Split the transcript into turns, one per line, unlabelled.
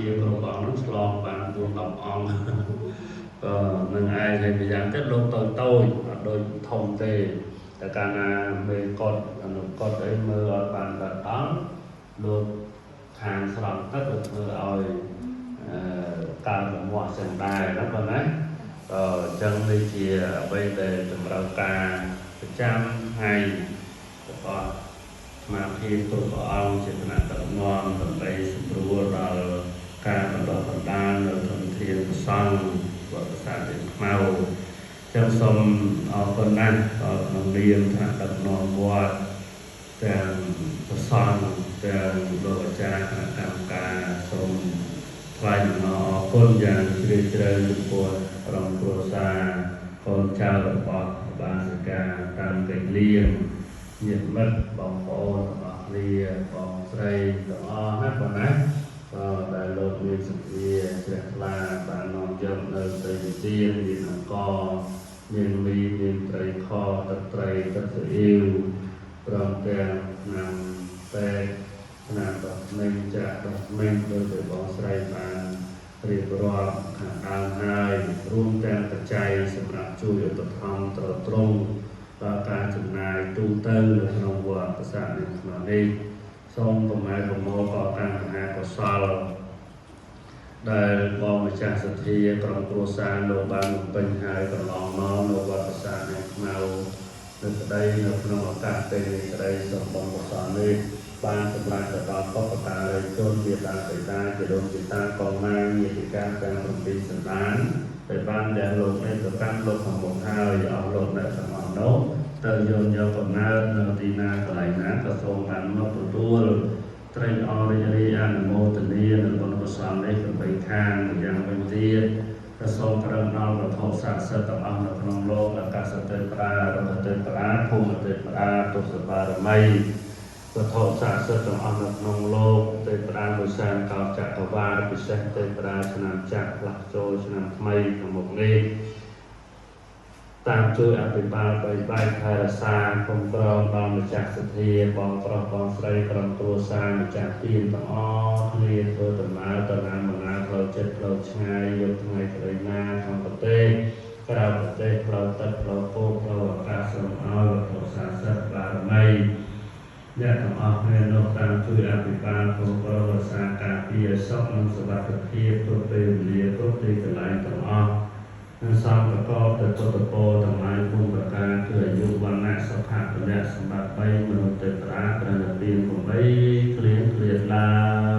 ជាគ្រប់អង្គនឹងឆ្លងបានទូ10អង្គនឹងឯងហើយម្យ៉ាងទៀតលោកតូចតូចអត់ដូចធំទេតែកាលណាមេកត់អនុកត់អីមើលអត់បានដល់លោកខាងស្រង់ទឹកលោកធ្វើឲ្យការរមាស់ចឹងដែរណាបងណាអញ្ចឹងនេះជាអ្វីដែលតម្រូវការប្រចាំថ្ងៃរបស់ស្មារតីគ្រប់ព្រះអង្គជាគណៈដឹកនាំដើម្បីសម្រួលដល់ការបណ្ដុះបណ្ដាលនៅធនធានប្រសង់វត្តសាស្ត្រខ្មៅចឹងសូមអរគុណណាស់ក្នុងនាមថ្នាក់ដឹកនាំវត្តទាំងប្រសង់ទាំងលោកអាចារ្យគណៈកម្មការសូមថ្លែងអំណរអគុណយ៉ាងជ្រាលជ្រៅចំពោះក្រុមគ្រួសារកូនចៅរបស់បាសិកាតាមកេលៀងញាតិមិត្តបងប្អូនទាំងអស់គ្នាបងស្រីទាំងអស់ណាបងណាដែលលោកមានសទ្ធាជ្រះថ្លាបាននាំយកនៅទៅវិទានមានអង្គមានមីមានត្រីខទឹកត្រីទឹកស្អ៊ីវព្រមទាំងឆ្នាំពេទ្យឆ្នាំដុសមេញចាក់ដុសមេញដោយទៅបងស្រីបានរៀបរាប់ខាងដើមហើយរួមទាំងបច្ច័យសម្រាប់ជួយឧបត្ថម្ភត្រត្រង់ដល់ការចំណាយទូទៅនៅក្នុងវត្តប្រាសាទនេះក្នុងនេះសូមប្រម៉ែប្រមូលកកាន់មហាកុសលដែលបងម្ចាស់សទ្ធាក្រុមគ្រួសារលោកបានបំពេញហើយកន្លងមកនៅវត្តប្រាសាទនេះខ្មៅនៅក្តីនៅក្នុងឱកាសពេលនេះក្តីសូមបងកុសលនេះបានសម្រាប់ទៅដល់បុព្វការីជនជាតាបិតាជាលោកជាតាកងម៉ាញាតិកាទាំង7សន្តានដែលបានដែលលោកនេះប្រកាន់លោកខាងមុខហើយអស់លោកអ្នកទាំងអស់នោះទៅយកកំណើតនៅទីណាកន្លែងណាក៏សូមបានមកទទួលត្រេកអររីករាយអនុមោទនានៅបុណ្យកុសលនេះ8ខាងយ៉ាងវិញទៀតក៏សូមប្រឹងដល់វត្ថុស័ក្តិសិទ្ធិទាំងអស់នៅក្នុងលោកអាកាសទេវតារដ្ឋទេវតាភូមិទេវតាទុសបារមីវត្ថុស័ក្តិសិទ្ធិទាំងអស់នៅក្នុងលោកទេវតាមួយសែនកោចក្រវាលពិសេសទេវតាឆ្នាំចាក់ផ្លាស់ចូលឆ្នាំថ្មីក្នុងមុខនេះតាមជួយអភិបាលបីបែកថែរក្សាគ្រប់គ្រងដល់ម្ចាស់សទ្ធាបងប្រុសបងស្រីក្រុមគ្រួសារម្ចាស់ទានទាំងអស់គ្នាធ្វើដំណើរទៅណាមកណាផ្លូវចិត្តផ្លូវឆ្ងាយយកថ្ងៃក្តីណាក្នុងប្រទេសក្រៅប្រទេសផ្លូវទឹកផ្លូវគោកផ្លូវអាកាសសូមឲ្យវត្ថុស័ក្តិសិទ្ធិបារមីអ្នកទាំងអស់គ្នានោះតាមជួយអភិបាលគ្រប់គ្រងរក្សាការពារសុខនិងសុវត្ថិភាពគ្រប់ពេលវេលាគ្រប់ទីកន្លែងទាំងអស់និងសំប្រកបដោយពុទ្ធពរទាំងឡាយគុណប្រការគឺអាយុវណ្ណៈសុខៈពលៈសម្បត្តិ3មនុស្សទេវតាប្រណិពាន8គ្លៀងគ្លៀតឡើយ